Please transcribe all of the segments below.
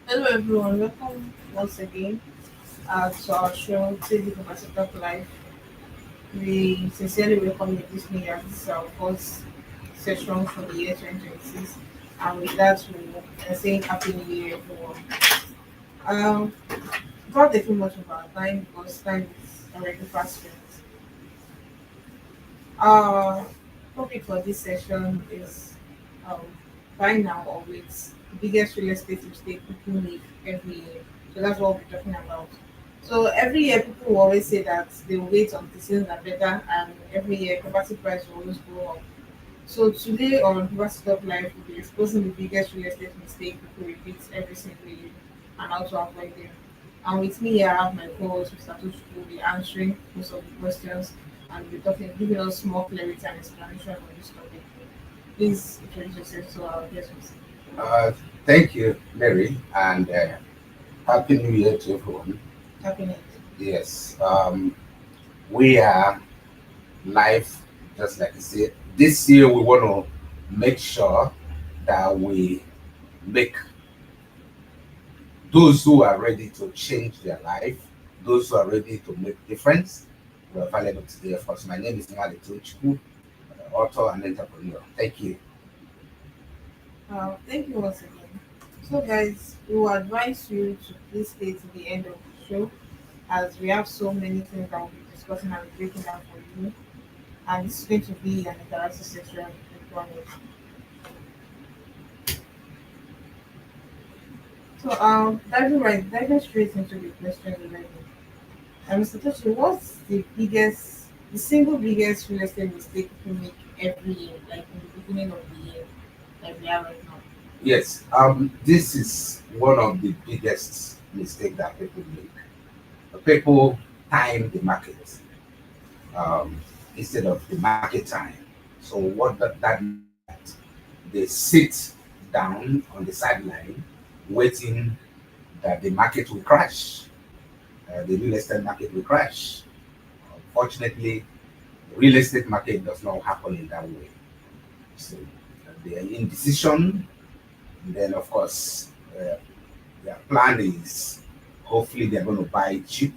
Hello everyone, welcome once again to our show, TV Conversation of Life. We sincerely welcome you this new year. This is our first session for the year 2026. And with that, we are saying Happy New Year, everyone. Um, Without taking much of our time, because time is already fast spent, our topic for this session is um, buy now or wait. The biggest real estate mistake people make every year. So that's what we're talking about. So every year people will always say that they will wait until things are better, and every year property price will always go up. So today on University of Life we'll be exposing the biggest real estate mistake people repeat every single year and how to avoid them. And with me here I have my co-host Mr. Tuchuk who will be answering most of the questions and be talking, giving us more clarity and explanation on this topic. Please introduce yourself to our guests. Uh, Thank you, Mary, and Happy New Year to everyone. Happy New Yes, we are live, just like I said. This year, we want to make sure that we make those who are ready to change their life, those who are ready to make difference, we're available today. Of course, my name is Mali Tuchku, author and entrepreneur. Thank you. Thank you once again. So, guys, we will advise you to please stay to the end of the show as we have so many things that we'll be discussing and breaking down for you. And this is going to be an interactive session with one of So, diving straight into the question already. Mr. Toshi, what's the single biggest real estate mistake people make every year, like in the beginning of the year, like we are right now? Yes, this is one of the biggest mistake that people make. People time the market um, instead of the market time. So what that means is that they sit down on the sideline waiting that the market will crash, the real estate market will crash. Unfortunately, the real estate market does not happen in that way. So they are indecision, and then of course their plan is hopefully they're going to buy cheap,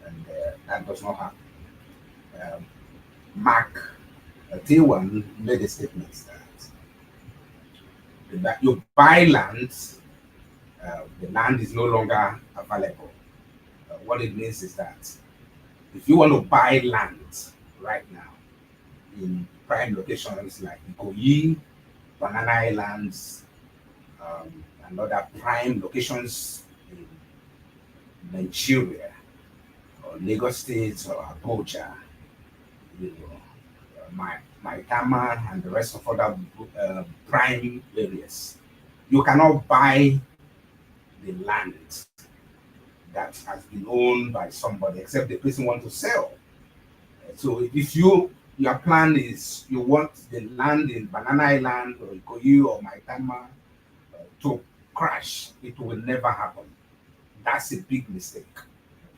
and that does not happen. Um, Mark T1 made a statement that you buy land, the land is no longer available. What it means is that if you want to buy land right now in prime locations like Ikoyi, Banana Islands, and other prime locations in Nigeria or Lagos State or Abuja, you know, Maitama and the rest of other prime areas. You cannot buy the land that has been owned by somebody except the person want to sell. So if your plan is you want the land in Banana Island or Ikoyi or Maitama to crash, it will never happen. That's a big mistake,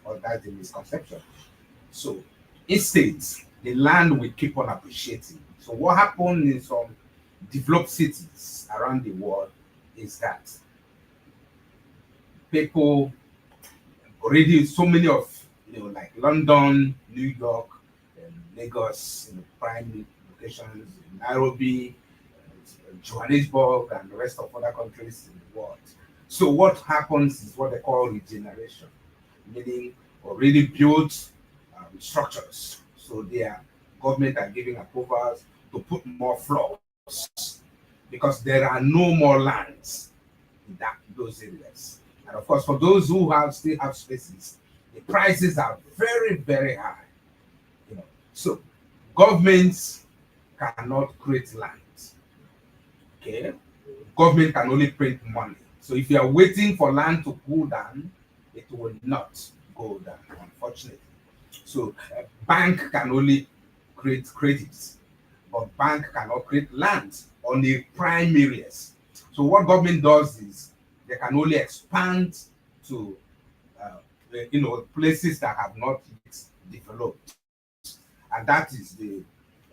or that's a misconception. So instead, the land will keep on appreciating. So what happened in some developed cities around the world is that people already so many of like London, New York, Lagos, prime locations, Nairobi, Johannesburg, and the rest of other countries in the world. So what happens is what they call regeneration, meaning already built structures. So their government are giving approvals to put more floors because there are no more lands in those areas. And of course, for those who have still have spaces, the prices are very, very high. So governments cannot create land. Okay, government can only print money. So if you are waiting for land to cool down, it will not go down, unfortunately. So bank can only create credits, but bank cannot create land on the prime areas. So what government does is they can only expand to places that have not yet developed, and that is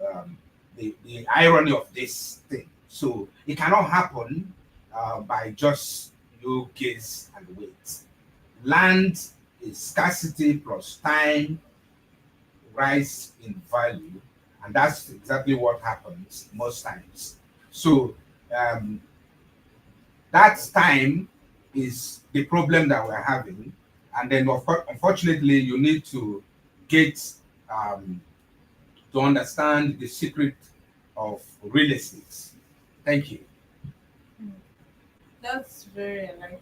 um, the irony of this thing. So it cannot happen by just you gaze and wait. Land is scarcity plus time rise in value, and that's exactly what happens most times. So um, that time is the problem that we're having, and then unfortunately, you need to get um, to understand the secret of real estate. Thank you. Hmm. That's very enlightening.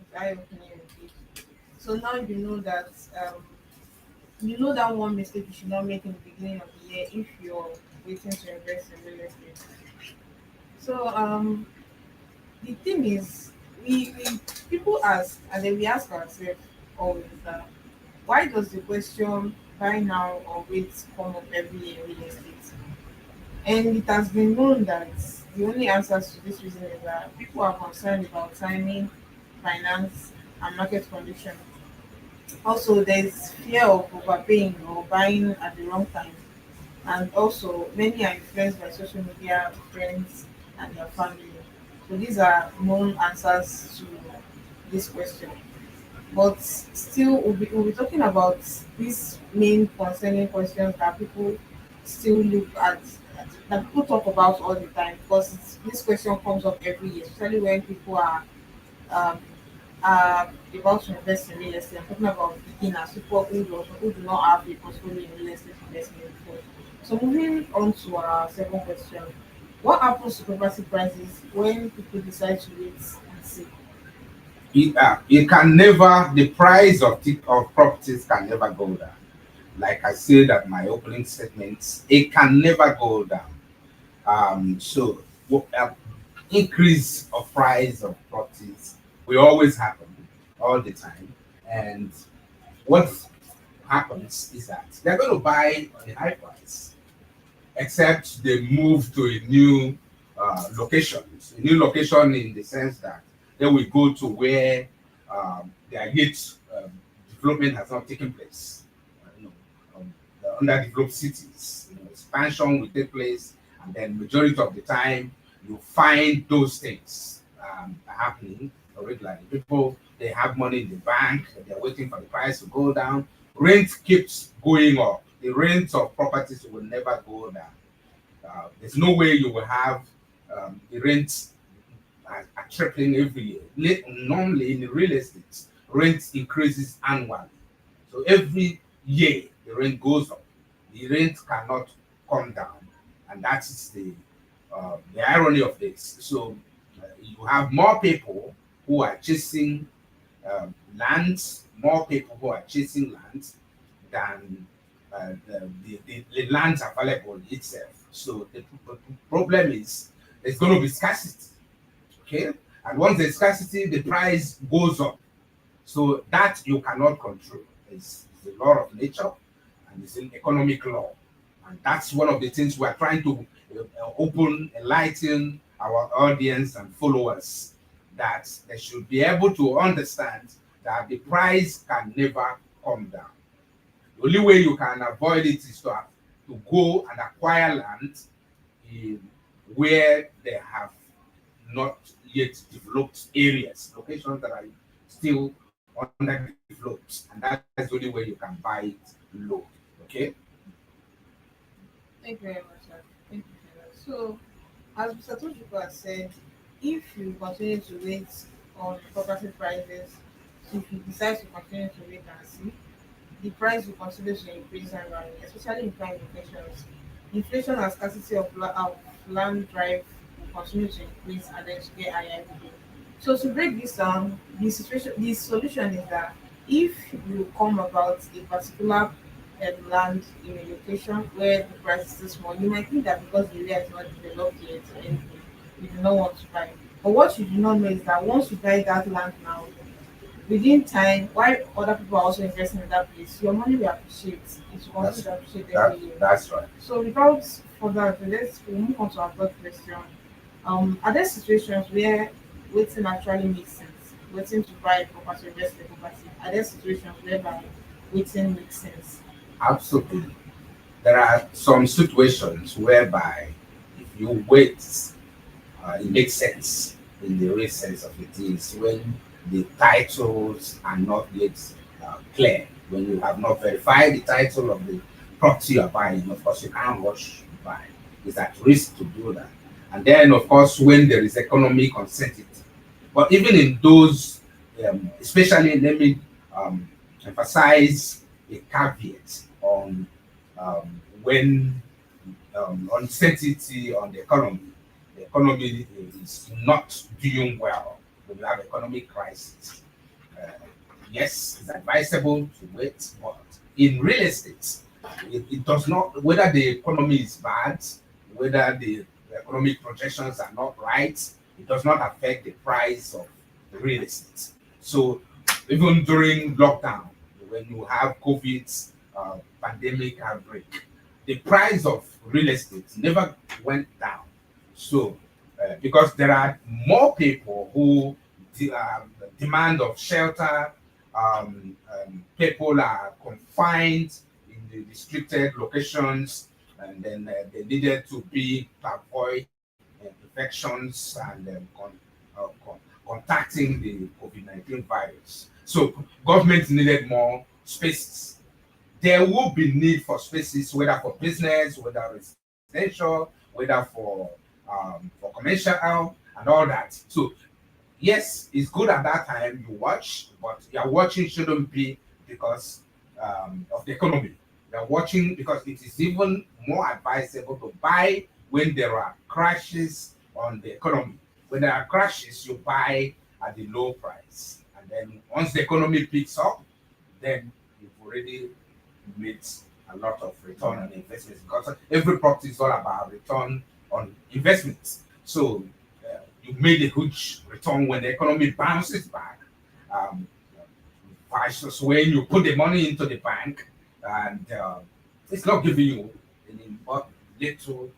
It's eye-opening indeed. So now you know that that one mistake you should not make in the beginning of the year if you're waiting to invest in real estate. So the thing is, we people ask, and then we ask ourselves always that why does the question buy now or wait come up every year in real estate? And it has been known that the only answers to this reason is that people are concerned about timing, finance, and market conditions. Also, there's fear of overpaying or buying at the wrong time. And also, many are influenced by social media, friends, and their family. So these are known answers to this question. But still, we'll be talking about these main concerning questions that people still look at, that people talk about all the time, because this question comes up every year, especially when people um, are about to invest in real estate. I'm talking about beginners, people who do not have a portfolio in real estate investment before. So moving on to our second question, what happens to property prices when people decide to wait and see? It can never, the price of of properties can never go down. Like I said at my opening statements, it can never go down. So increase of price of properties will always happen all the time. And what happens is that they're going to buy on a high price, except they move to a new location. A new location in the sense that they will go to where their yet development has not taken place. The underdeveloped cities, expansion will take place, and then majority of the time you find those things happening regularly. People, they have money in the bank, they're waiting for the price to go down. Rent keeps going up. The rent of properties will never go down. There's no way you will have the rent are tripling every year. Normally in the real estate, rent increases annually. So every year the rent goes up. The rent cannot come down, and that is the irony of this. So you have more people who are chasing lands, more people who are chasing lands than the lands available itself. So the problem is there's going to be scarcity. Okay, and once there's scarcity, the price goes up. So that you cannot control. It's the law of nature, and it's an economic law, and that's one of the things we are trying to enlighten our audience and followers, that they should be able to understand that the price can never come down. The only way you can avoid it is to go and acquire land in where they have not yet developed areas, locations that are still underdeveloped, and that's the only way you can buy it low. Okay. Thank you very much, sir. Thank you for that. So, as Mr. Toshiko has said, if you continue to wait on property prices, so if you decide to continue to wait and see, the price will continue to increase annually, especially in prime locations. Inflation and scarcity of land drive will continue to increase and then to get higher every day. So to break this down, the solution is that if you come about a particular land in a location where the price is too small, you might think that because the area is not developed yet or anything, you do not want to buy. But what you do not know is that once you buy that land now, within time, while other people are also investing in that place, your money will appreciate. It will That's continue to appreciate that. every year. That's right. So without further ado, we'll move on to our third question. Are there situations where waiting actually makes sense? Waiting to buy a property, invest in a property. Are there situations whereby waiting makes sense? Absolutely. There are some situations whereby if you wait, it makes sense. in the real sense of it is when the titles are not yet clear. When you have not verified the title of the property you are buying, of course, you can't rush to buy. It's at risk to do that. And then, of course, when there is economic uncertainty. But even in those, especially, let me emphasize a caveat on when uncertainty on the economy is not doing well, when you have economic crisis. Uh, yes, it's advisable to wait, but in real estate, it does not, whether the economy is bad, whether the economic projections are not right, it does not affect the price of the real estate. So even during lockdown, when you have COVID pandemic outbreak, the price of real estate never went down. So because there are more people who demand of shelter, people are confined in the restricted locations, and then they needed to be to avoid infections and contacting the COVID-19 virus. So government needed more spaces. There will be need for spaces, whether for business, whether residential, whether for commercial and all that. So yes, it's good at that time you watch, but your watching shouldn't be because of the economy. You're watching because it is even more advisable to buy when there are crashes on the economy. When there are crashes, you buy at the low price. And then once the economy picks up, then you've already made a lot of return on investments because every property is all about return on investments. So you made a huge return when the economy bounces back, um, versus when you put the money into the bank and it's not giving you any but little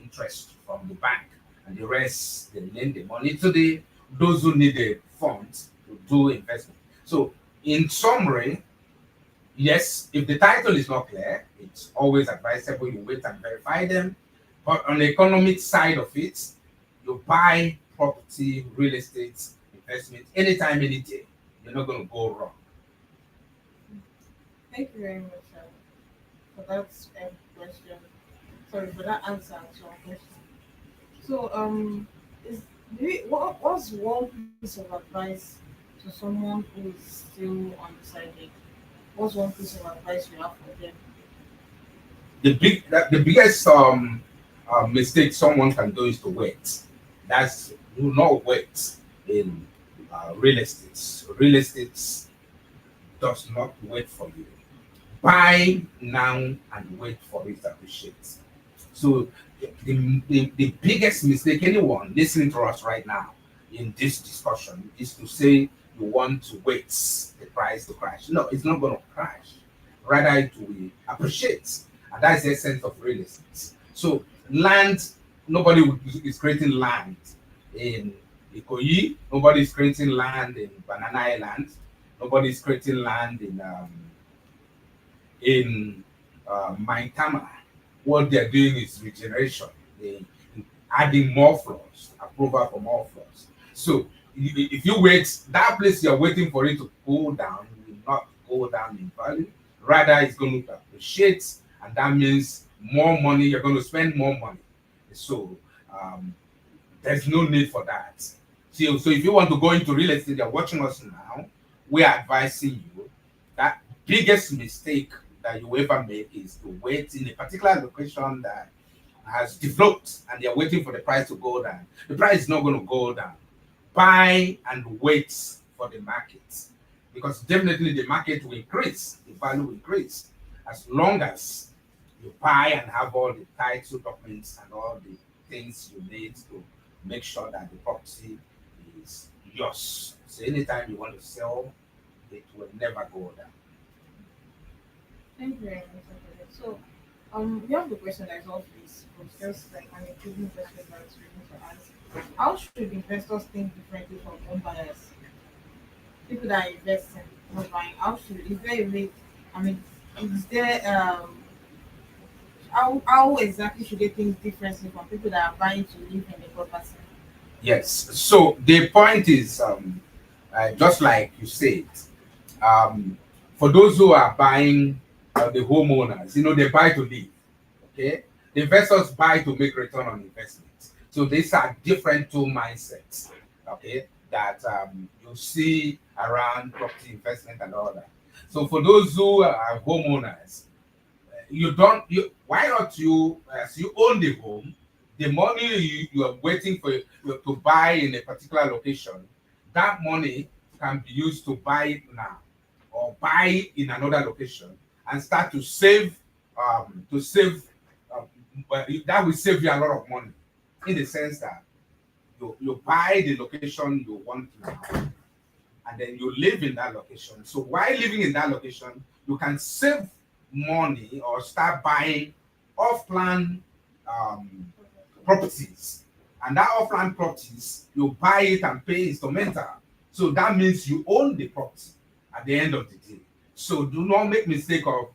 interest from the bank, and the rest they lend the money to the those who need the funds to do investment. So, in summary, yes, if the title is not clear, it's always advisable you wait and verify them. But on the economic side of it, you buy property, real estate, investment anytime, any day. You're not going to go wrong. Thank you very much for that question. Sorry for that answer to our question. So, is what's one piece of advice to someone who is still undecided? What's one piece of advice you have for them? The biggest mistake someone can do is to wait. That's do not wait in real estate. Real estate does not wait for you. Buy now and wait for it to appreciate. So the biggest mistake anyone listening to us right now in this discussion is to say you want to wait the price to crash. No, it's not going to crash. Rather, it will appreciate. And that's the essence of real estate. So land, is creating land in Ikoyi. Nobody is creating land in Banana Island. Nobody is creating land in Maitama. What they're doing is regeneration. They adding more floors, approval for more floors. So if you wait, that place you're waiting for it to go down will not go down in value. Rather, it's going to appreciate, and that means more money. You're going to spend more money. So there's no need for that. So if you want to go into real estate, you're watching us now. We are advising you that biggest mistake that you ever make is to wait in a particular location that has developed and you're waiting for the price to go down. The price is not going to go down. Buy and wait for the market because definitely the market will increase, the value will increase as long as you buy and have all the title documents and all the things you need to make sure that the property is yours. So anytime you want to sell, it will never go down. Thank you very much. Okay. So, we have the question that is off this, but just like an improving question that's written to ask. How should investors think differently from home buyers? People that are investing, not buying. How should is there a way? I mean, is there how exactly should they think differently from people that are buying to live in the property? Yes. So the point is, just like you said, um, for those who are buying, the homeowners, they buy to live. Okay, the investors buy to make return on investment. So these are different two mindsets. Okay, that you see around property investment and all that. So for those who are homeowners, you don't you why not you, as you own the home, the money you are waiting for to buy in a particular location, that money can be used to buy it now or buy it in another location and start to save that will save you a lot of money, in the sense that you buy the location you want now, and then you live in that location. So while living in that location, you can save money or start buying off-plan um, properties. And that off-land properties, you buy it and pay instrumental. So that means you own the property at the end of the day. So do not make mistake of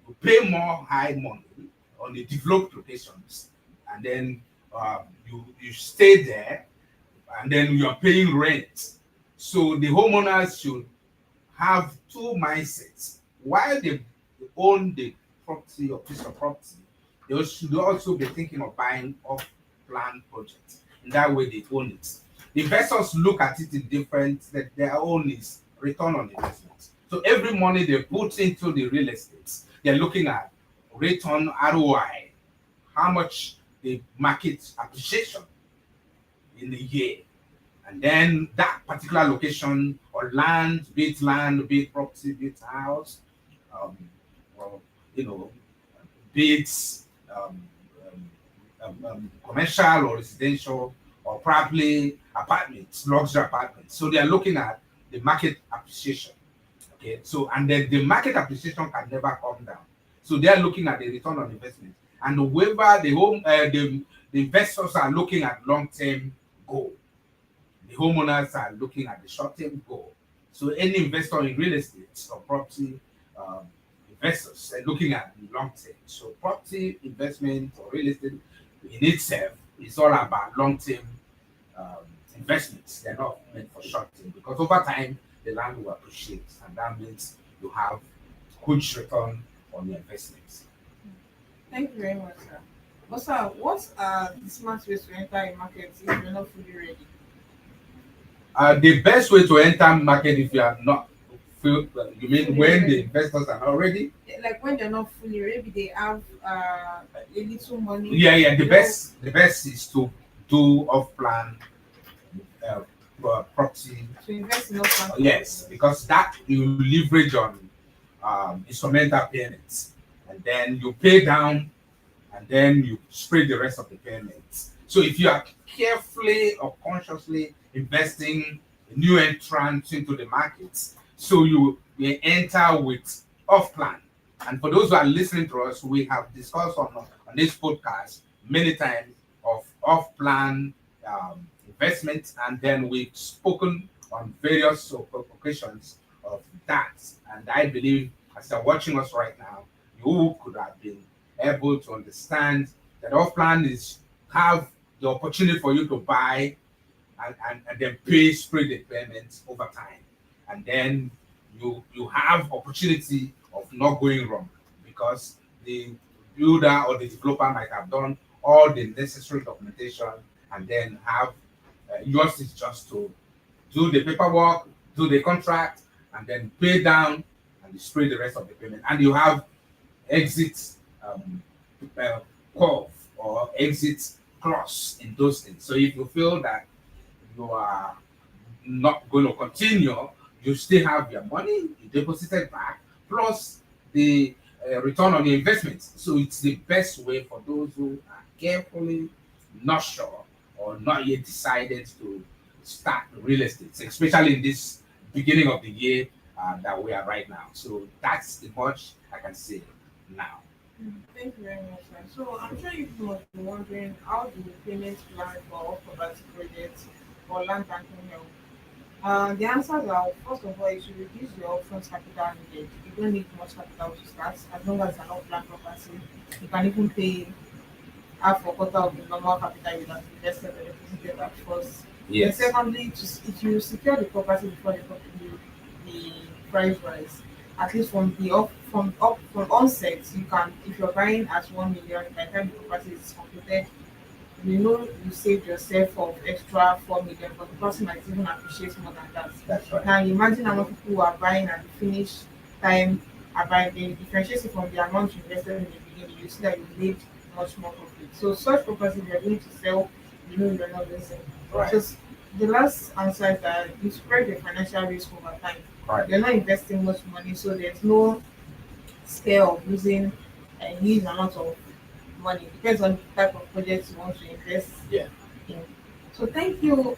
you pay more high money on the developed locations, and then you stay there, and then you are paying rent. So the homeowners should have two mindsets. While they own the property or piece of property, they should also be thinking of buying off plan projects. In that way, they own it. The investors look at it in different, that their own is return on investment. So every money they put into the real estate, they're looking at return ROI, how much the market appreciation in the year, and then that particular location or land, be it property, be it house, um, or you know, be it um, commercial or residential, or probably apartments, luxury apartments. So they are looking at the market appreciation. Okay, so and then the market appreciation can never come down. So they are looking at the return on investment, and whoever the investors are looking at long term goal, the homeowners are looking at the short-term goal. So any investor in real estate or property, um, investors are looking at the long-term. So property investment or real estate in itself is all about long-term um, investments. They're not meant for short-term, because over time the land will appreciate, and that means you have huge return on your investments. Thank you very much, sir. But sir, what are the smart ways to enter a market if you're not fully ready? The best way to enter market if you are not you mean Fully when the ready. investors are not ready? Yeah, like when they're not fully ready, maybe they have a little money. Yeah. The You know, best is to do off plan uh, property. to invest in upfront Yes, properties. because that you leverage on instrumental payments, and then you pay down, and then you spread the rest of the payments. So if you are carefully or consciously investing new entrants into the markets, so you may enter with off plan. And for those who are listening to us, we have discussed on this podcast many times of off plan investments, and then we've spoken on various occasions of that. And I believe, as you're watching us right now, you could have been able to understand that off plan is have the opportunity for you to buy, and then pay spread the payments over time. And then you have opportunity of not going wrong, because the builder or the developer might have done all the necessary documentation, and then have yours is just to do the paperwork, do the contract, and then pay down and spread the rest of the payment. And you have exit um, uh, curve or exit clause in those things. So if you feel that you are not going to continue, you still have your money, you deposited back, plus the return on the investment. So it's the best way for those who are carefully not sure or not yet decided to start real estate, especially in this beginning of the year that we are right now. So that's the much I can say now. Thank you very much, sir. So I'm sure you must be wondering, how do payments plan for property projects or land banking help? The answers are, first of all, you should reduce your upfront capital needed. You don't need much capital to start, as long as it's an off-plan property. You can even pay half or quarter of the normal capital you have invested or deposited at first. Then Yes. secondly, if you secure the property before the price rise, at least from onset, you can, if you're buying at 1 million, by the time the property is completed, you know you saved yourself of extra 4 million, but the person might even appreciate more than that. That's right. Now imagine how much people who are buying at the finish time are buying. Then differentiate it from the amount you invested in the beginning. You see that you made much more profit. So such property you're going to sell, you know you're not losing. Right. Just the last answer is that you spread the financial risk over time. Right. You're not investing much money, so there's no scare of losing a huge amount of money. Depends on the type of project you want to invest Yeah. in. So thank you,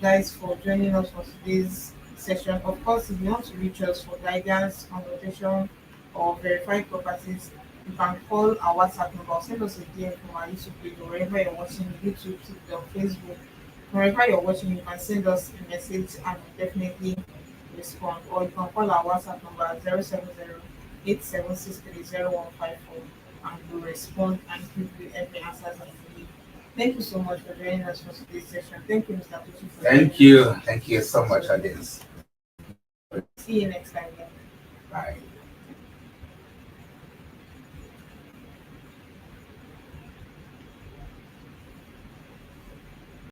guys, for joining us for today's session. Of course, if you want to reach us for guidance, consultation, or verify properties, you can call our WhatsApp number or send us a DM from our YouTube page or wherever you're watching YouTube, TikTok, Facebook. Wherever you're watching, you can send us a message and we'll definitely respond. Or you can call our WhatsApp number at 070 8763 0154 and we'll respond and give you every answer that you need. Thank you so much for joining us for today's session. Thank you, Mr. Tutu, for joining Thank you. Thank you so much, us. Adins. See you next time. Yeah. Bye.